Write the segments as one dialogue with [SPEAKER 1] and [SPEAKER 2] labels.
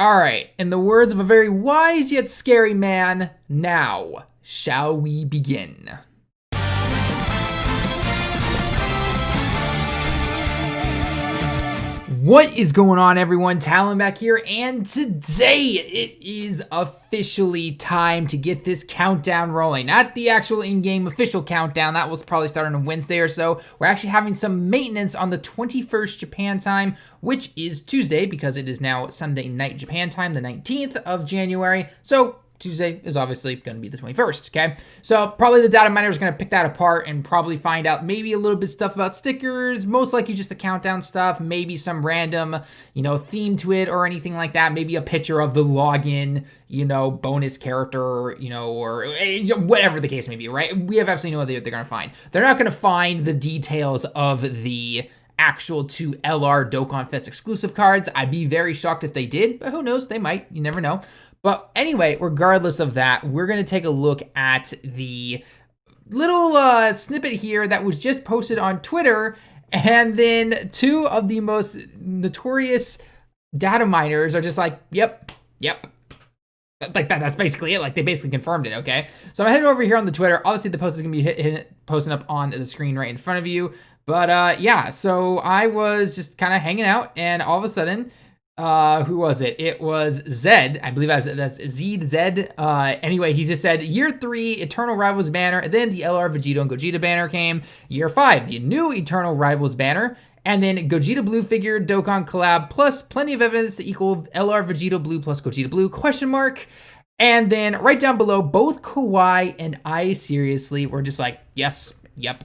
[SPEAKER 1] All right, in the words of a very wise yet scary man, now shall we begin? What is going on, everyone? Tallen back here, and today it is officially time to get this countdown rolling. Not the actual in-game official countdown, that will probably start on a Wednesday or so. We're actually having some maintenance on the 21st Japan time, which is Tuesday, because it is now Sunday night Japan time, the 19th of January. So Tuesday is obviously going to be the 21st, okay? So probably the data miner is going to pick that apart and probably find out maybe a little bit stuff about stickers, most likely just the countdown stuff, maybe some random, theme to it or anything like that, maybe a picture of the login, bonus character, or whatever the case may be, right? We have absolutely no idea what they're going to find. They're not going to find the details of the actual 2 LR DokkanFest exclusive cards. I'd be very shocked if they did, but who knows? They might. You never know. But anyway, regardless of that, we're going to take a look at the little snippet here that was just posted on Twitter, and then 2 of the most notorious data miners are just like, yep. Like that's basically it. Like they basically confirmed it, okay? So I'm heading over here on the Twitter. Obviously, the post is going to be posting up on the screen right in front of you. But yeah, so I was just kind of hanging out, and all of a sudden, who was it? It was Zed. I believe that's Zed. Anyway, he just said, Year 3, Eternal Rivals banner. And then the LR Vegito and Gogeta banner came. Year 5, the new Eternal Rivals banner. And then Gogeta Blue figure, Dokkan collab, plus plenty of evidence to equal LR Vegetto Blue plus Gogeta Blue, ? And then right down below, both Kowai and I seriously were just like, yes, yep.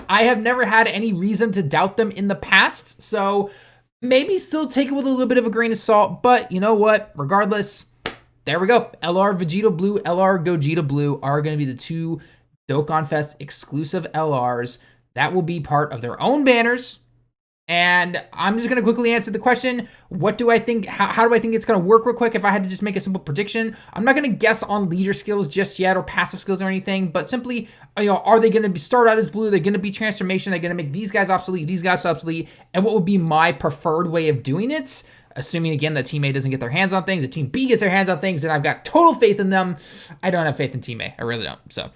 [SPEAKER 1] I have never had any reason to doubt them in the past, so maybe still take it with a little bit of a grain of salt, but you know what? Regardless, there we go. LR Vegetto Blue, LR Gogeta Blue are going to be the 2 DokkanFest exclusive LRs that will be part of their own banners. And I'm just going to quickly answer the question, what do I think, how do I think it's going to work real quick if I had to just make a simple prediction? I'm not going to guess on leader skills just yet or passive skills or anything, but simply, are they going to start out as blue? They're going to be transformation. They're going to make these guys obsolete, and what would be my preferred way of doing it? Assuming, again, that Team A doesn't get their hands on things, that Team B gets their hands on things, and I've got total faith in them. I don't have faith in Team A. I really don't. So,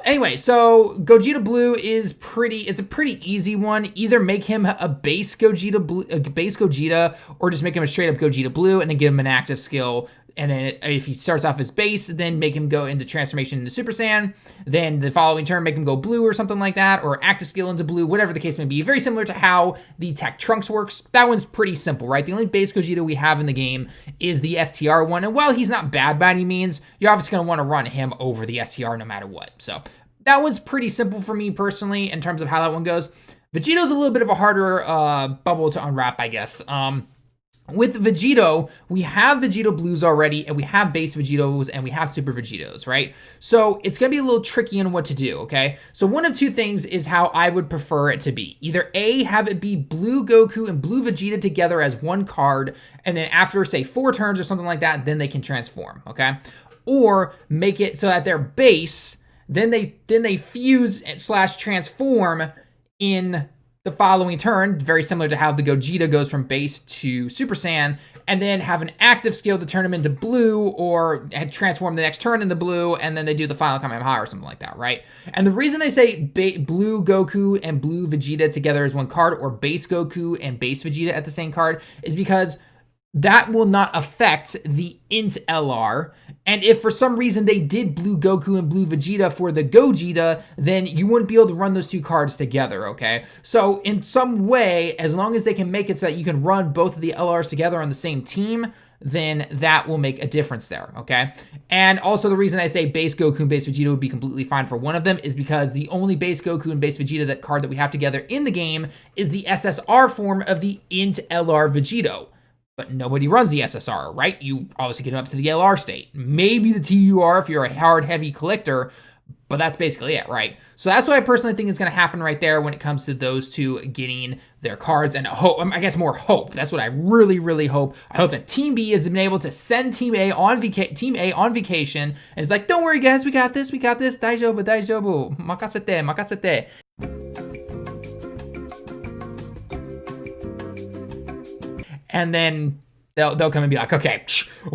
[SPEAKER 1] anyway, so Gogeta Blue is it's a pretty easy one. Either make him a base Gogeta, or just make him a straight up Gogeta Blue, and then give him an active skill. And then if he starts off as base, then make him go into transformation into Super Saiyan. Then the following turn, make him go blue or something like that, or active skill into blue, whatever the case may be. Very similar to how the Tech Trunks works. That one's pretty simple, right? The only base Gogeta we have in the game is the STR one. And while he's not bad by any means, you're obviously going to want to run him over the STR no matter what. So that one's pretty simple for me personally in terms of how that one goes. Vegito's a little bit of a harder bubble to unwrap, I guess. With Vegito, we have Vegetto Blues already, and we have base Vegitos, and we have Super Vegitos, right? So it's going to be a little tricky on what to do, okay? So one of 2 things is how I would prefer it to be. Either A, have it be Blue Goku and Blue Vegeta together as one card, and then after, say, 4 turns or something like that, then they can transform, okay? Or make it so that their base, then they fuse / transform in the following turn, very similar to how the Gogeta goes from base to Super Saiyan, and then have an active skill to turn him into blue or transform the next turn into blue, and then they do the final Kamehameha or something like that, right? And the reason I say blue Goku and blue Vegeta together as one card, or base Goku and base Vegeta at the same card, is because that will not affect the int LR. And if for some reason they did blue Goku and blue Vegeta for the Gogeta, then you wouldn't be able to run those 2 cards together, okay? So in some way, as long as they can make it so that you can run both of the LRs together on the same team, then that will make a difference there, okay? And also the reason I say base Goku and base Vegeta would be completely fine for one of them is because the only base Goku and base Vegeta that card that we have together in the game is the SSR form of the int LR Vegito. But nobody runs the SSR, right? You obviously get them up to the LR state. Maybe the TUR if you're a hard, heavy collector, but that's basically it, right? So that's what I personally think is going to happen right there when it comes to those 2 getting their cards, and hope, I guess more hope. That's what I really, really hope. I hope that Team B has been able to send Team A on vacation, and it's like, don't worry, guys, we got this. Daijoubu, makasete. and then they'll come and be like, okay,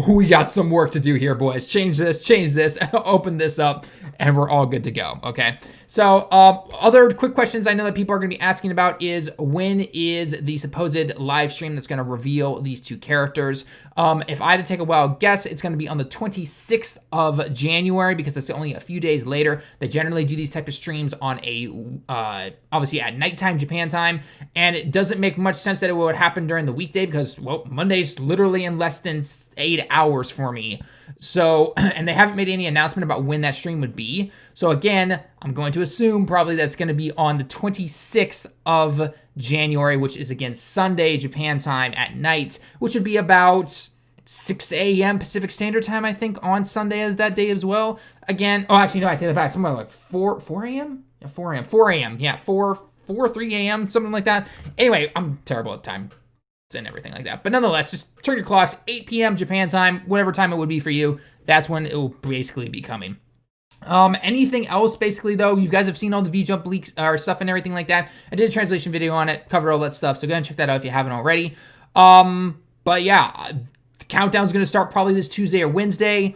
[SPEAKER 1] we got some work to do here, boys. Change this, open this up, and we're all good to go, okay? So other quick questions I know that people are going to be asking about is, when is the supposed live stream that's going to reveal these two characters? If I had to take a wild guess, it's going to be on the 26th of January, because it's only a few days later. They generally do these type of streams on obviously at nighttime Japan time, and it doesn't make much sense that it would happen during the weekday, because, well, Monday's literally in less than 8 hours for me. So, and they haven't made any announcement about when that stream would be. So again, I'm going to assume probably that's going to be on the 26th of January, which is again Sunday Japan time at night, which would be about 6 a.m. Pacific Standard Time, I think, on Sunday as that day as well. Again, oh, actually, no, I take that back. Somewhere like 4 a.m.? Yeah, 4 a.m. Yeah, 3 a.m., something like that. Anyway, I'm terrible at time and everything like that. But nonetheless, just turn your clocks, 8 p.m. Japan time, whatever time it would be for you, that's when it will basically be coming. Anything else, basically, though, you guys have seen all the V-Jump leaks or stuff and everything like that. I did a translation video on it, cover all that stuff, so go ahead and check that out if you haven't already. But yeah, the countdown's going to start probably this Tuesday or Wednesday.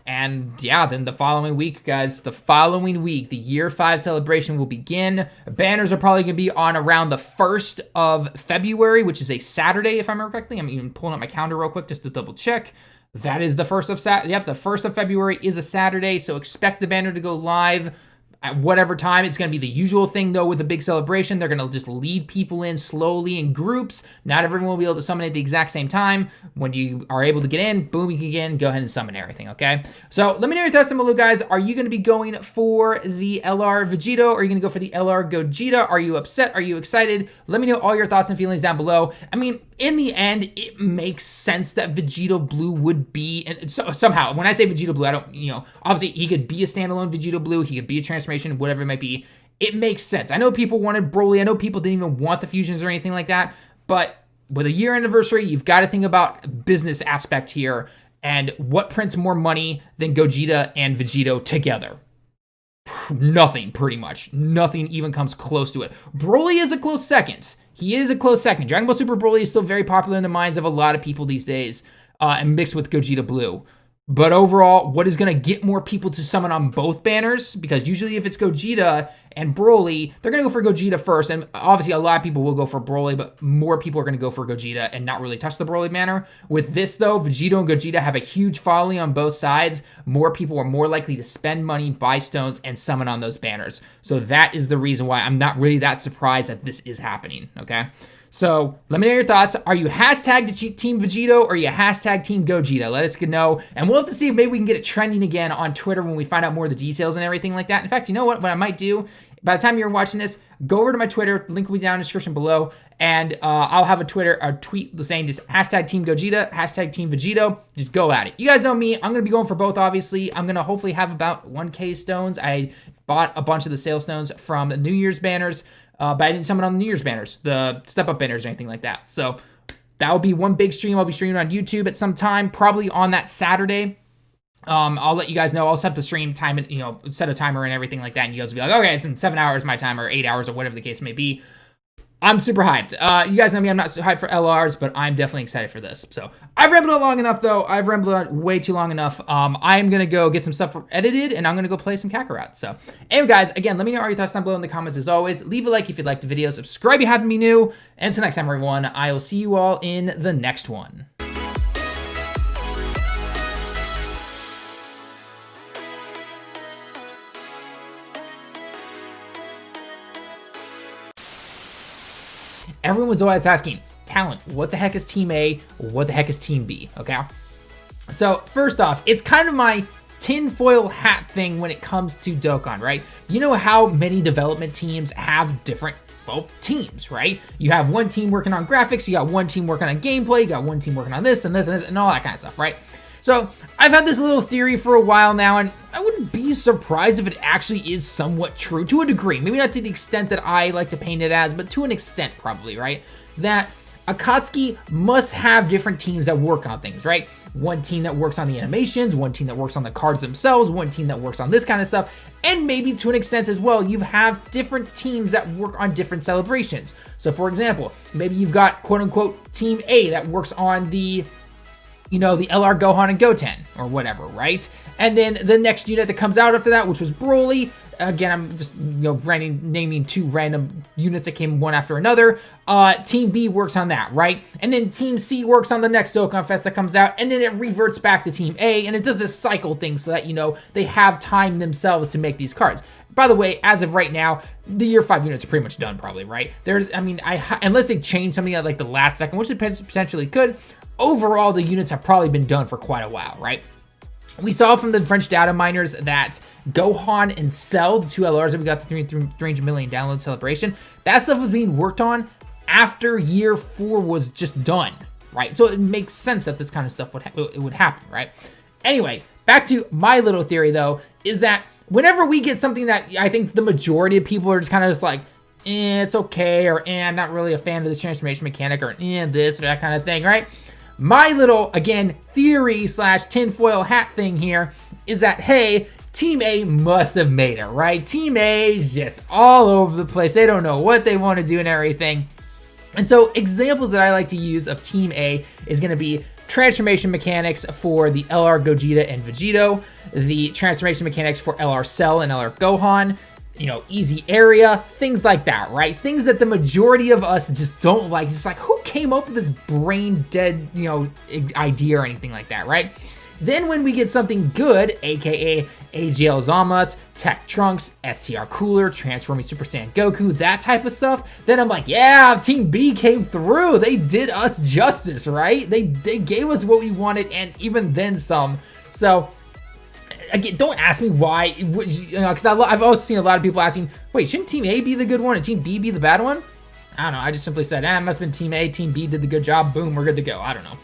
[SPEAKER 1] And yeah, then the following week, guys, the following week, the Year 5 celebration will begin. Banners are probably going to be on around the 1st of February, which is a Saturday, if I remember correctly. I'm even pulling up my calendar real quick just to double check. That is the 1st of the 1st of February is a Saturday, so expect the banner to go live at whatever time. It's going to be the usual thing, though, with a big celebration. They're going to just lead people in slowly in groups. Not everyone will be able to summon at the exact same time. When you are able to get in, boom, you can get in, go ahead and summon everything, okay? So let me know your thoughts down below, guys. Are you going to be going for the LR Vegito? Or are you going to go for the LR Gogeta? Are you upset? Are you excited? Let me know all your thoughts and feelings down below. I mean, in the end, it makes sense that Vegetto Blue would be, and somehow, when I say Vegetto Blue, I don't, obviously he could be a standalone Vegetto Blue, he could be a transformation, whatever it might be. It makes sense. I know people wanted Broly, I know people didn't even want the fusions or anything like that, but with a year anniversary, you've got to think about business aspect here, and what prints more money than Gogeta and Vegito together? Nothing, pretty much. Nothing even comes close to it. Broly is a close second. He is a close second. Dragon Ball Super Broly is still very popular in the minds of a lot of people these days, and mixed with Gogeta Blue. But overall, what is going to get more people to summon on both banners? Because usually if it's Gogeta and Broly, they're going to go for Gogeta first. And obviously a lot of people will go for Broly, but more people are going to go for Gogeta and not really touch the Broly banner. With this, though, Vegito and Gogeta have a huge following on both sides. More people are more likely to spend money, buy stones, and summon on those banners. So that is the reason why I'm not really that surprised that this is happening, okay? So let me know your thoughts. Are you hashtag Team Vegito or are you hashtag Team Gogeta? Let us know. And we'll have to see if maybe we can get it trending again on Twitter when we find out more of the details and everything like that. In fact, you know what I might do? By the time you're watching this, go over to my Twitter. Link will be down in the description below. And I'll have a tweet saying just hashtag Team Gogeta, hashtag Team Vegito. Just go at it. You guys know me. I'm going to be going for both, obviously. I'm going to hopefully have about 1K stones. I bought a bunch of the sale stones from the New Year's banners. But I didn't summon on the New Year's banners, the step-up banners or anything like that. So that will be one big stream. I'll be streaming on YouTube at some time, probably on that Saturday. I'll let you guys know. I'll set the stream time, and set a timer and everything like that. And you guys will be like, okay, it's in 7 hours my time, or 8 hours, or whatever the case may be. I'm super hyped. You guys know me, I'm not so hyped for LRs, but I'm definitely excited for this. So I've rambled on long enough, though. I've rambled on way too long enough. I'm going to go get some stuff edited, and I'm going to go play some Kakarot. So anyway, guys, again, let me know all your thoughts down below in the comments as always. Leave a like if you'd like the video. Subscribe if you haven't been new. And until next time, everyone, I will see you all in the next one. Everyone was always asking, Talent, what the heck is Team A? What the heck is Team B? Okay. So first off, it's kind of my tinfoil hat thing when it comes to Dokkan, right? You know how many development teams have different, well, teams, right? You have one team working on graphics, you got one team working on gameplay, you got one team working on this and this and this and all that kind of stuff, right? So I've had this little theory for a while now, and I wouldn't be surprised if it actually is somewhat true to a degree. Maybe not to the extent that I like to paint it as, but to an extent probably, right? That Akatsuki must have different teams that work on things, right? One team that works on the animations, one team that works on the cards themselves, one team that works on this kind of stuff, and maybe to an extent as well, you have different teams that work on different celebrations. So for example, maybe you've got quote unquote team A that works on the the LR Gohan and Goten or whatever, right? And then the next unit that comes out after that, which was Broly. Again, I'm just naming two random units that came one after another. Team B works on that, right? And then Team C works on the next Dokkan Fest that comes out, and then it reverts back to Team A, and it does this cycle thing so that, they have time themselves to make these cards. By the way, as of right now, the Year 5 units are pretty much done probably, right? Unless they change something at like the last second, which it potentially could, overall, the units have probably been done for quite a while, right? We saw from the French data miners that Gohan and Cell, the two LRs that we got the 300 million download celebration, that stuff was being worked on after Year 4 was just done, right? So it makes sense that this kind of stuff would happen, right? Anyway, back to my little theory though, is that whenever we get something that I think the majority of people are just kind of just like, it's okay, or I'm not really a fan of this transformation mechanic, or this or that kind of thing, right? My little, again, theory / tinfoil hat thing here is that, hey, Team A must have made it, right? Team A is just all over the place. They don't know what they want to do and everything. And so examples that I like to use of Team A is going to be transformation mechanics for the LR Gogeta and Vegito, the transformation mechanics for LR Cell and LR Gohan, easy area, things like that, right? Things that the majority of us just don't like. Just like, who came up with this brain dead, idea or anything like that, right? Then when we get something good, aka AGL Zama's, Tech Trunks, STR Cooler, Transforming Super Saiyan Goku, that type of stuff, then I'm like, yeah, Team B came through. They did us justice, right? They gave us what we wanted and even then some. So again, don't ask me why, because I've also seen a lot of people asking, wait, shouldn't Team A be the good one and Team B be the bad one? I don't know. I just simply said, it must have been Team A. Team B did the good job. Boom, we're good to go. I don't know.